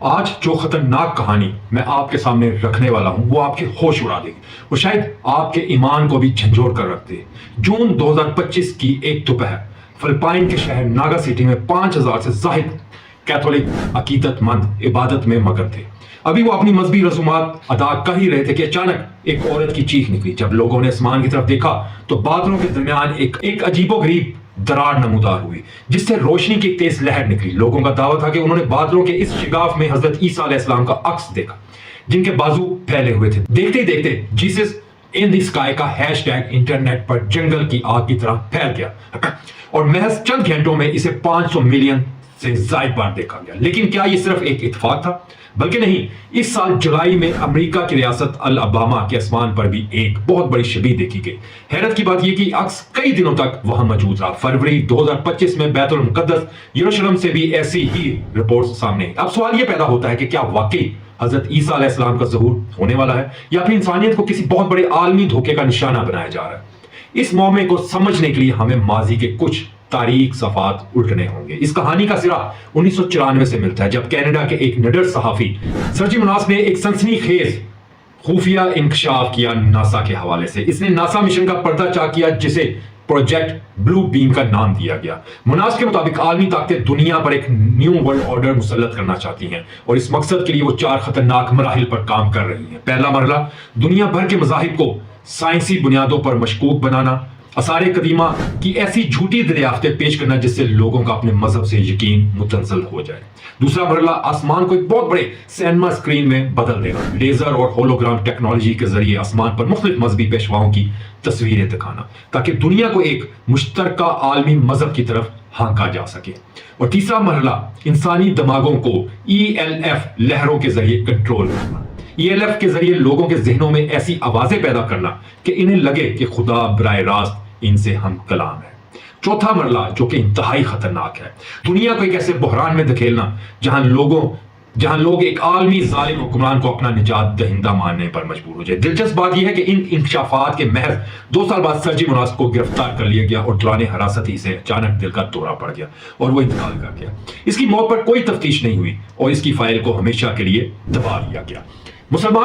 آج جو خطرناک کہانی میں آپ کے سامنے رکھنے والا ہوں وہ آپ کے ہوش اڑا دے گی، وہ شاید آپ کے ایمان کو بھی جھنجھوڑ کر رکھ دے۔ جون 2025 کی ایک دوپہر فلپائن کے شہر ناگا سٹی میں 5000 سے زائد کیتھولک عقیدت مند عبادت میں مگن تھے۔ ابھی وہ اپنی مذہبی رسومات ادا کر ہی رہے تھے کہ اچانک ایک عورت کی چیخ نکلی۔ جب لوگوں نے آسمان کی طرف دیکھا تو بادلوں کے درمیان ایک عجیب و غریب درار نمودار ہوئی جس سے روشنی کی تیز لہر نکلی۔ لوگوں کا دعویٰ تھا کہ انہوں نے بادلوں کے اس شگاف میں حضرت عیسیٰ علیہ السلام کا عکس دیکھا جن کے بازو پھیلے ہوئے تھے۔ دیکھتے ہی دیکھتے جیسس ان دی اسکائی کا ہیش ٹیگ انٹرنیٹ پر جنگل کی آگ کی طرح پھیل گیا اور محض چند گھنٹوں میں اسے 500 ملین سے زائد بار دیکھا گیا۔ لیکن کیا یہ صرف ایک اتفاق تھا؟ بلکہ نہیں، اس سال جولائی میں امریکہ کی ریاست الاباما کے آسمان پر بھی ایک بہت بڑی شبیہ دیکھی گئی۔ حیرت کی بات یہ کہ عکس کئی دنوں تک وہاں موجود رہا۔ فروری 2025 میں بیت المقدس یروشلم سے بھی ایسی ہی رپورٹس سامنے آئی۔ اب سوال یہ پیدا ہوتا ہے کہ کیا واقعی حضرت عیسیٰ علیہ السلام کا ظہور ہونے والا ہے یا پھر انسانیت کو کسی بہت بڑے عالمی دھوکے کا نشانہ بنایا جا رہا ہے؟ اس معمے کو سمجھنے کے لیے ہمیں ماضی کے کچھ تاریخ صفحات الٹنے ہوں گے۔ اس کہانی کا سرا 1994 سے ملتا ہے جب کینیڈا کے ایک نڈر صحافی سرجی مناس نے ایک سنسنی خیز خفیہ انکشاف کیا ناسا کے حوالے سے۔ اس نے ناسا مشن کا پردہ چاک کیا جسے پروجیکٹ بلو بیم کا نام دیا گیا۔ مناس کے مطابق عالمی طاقتیں دنیا پر ایک نیو ورلڈ آرڈر مسلط کرنا چاہتی ہیں اور اس مقصد کے لیے وہ 4 خطرناک مراحل پر کام کر رہی ہیں۔ پہلا مرحلہ دنیا بھر کے مذاہب کو سائنسی بنیادوں پر مشکوک بنانا، آثار قدیمہ کی ایسی جھوٹی دریافتیں پیش کرنا جس سے لوگوں کا اپنے مذہب سے یقین متنزل ہو جائے۔ دوسرا مرحلہ آسمان کو ایک بہت بڑے سینما اسکرین میں بدل دینا، لیزر اور ہولوگرام ٹیکنالوجی کے ذریعے آسمان پر مختلف مذہبی پیشواؤں کی تصویریں دکھانا تاکہ دنیا کو ایک مشترکہ عالمی مذہب کی طرف ہانکا جا سکے۔ اور تیسرا مرحلہ انسانی دماغوں کو ELF لہروں کے ذریعے کنٹرول کرنا۔ ELF کے ذریعے لوگوں کے ذہنوں میں ایسی آوازیں پیدا کرنا کہ انہیں لگے کہ خدا براہ راست ان سے ہم کلام ہے۔ چوتھا مرحلہ جو کہ انتہائی خطرناک ہے، دنیا کو ایک ایسے بحران میں دھکیلنا جہاں لوگ ایک عالمی ظالم حکمران کو اپنا نجات دہندہ ماننے پر مجبور ہو جائے۔ دلچسپ بات یہ ہے کہ ان انکشافات کے محض 2 سال بعد سرجی مناس کو گرفتار کر لیا گیا اور دوران حراست ہی سے اچانک دل کا دورہ پڑ گیا اور وہ انتقال کر گیا۔ اس کی موت پر کوئی تفتیش نہیں ہوئی اور اس کی فائل کو ہمیشہ کے لیے دبا دیا گیا۔ مسلمان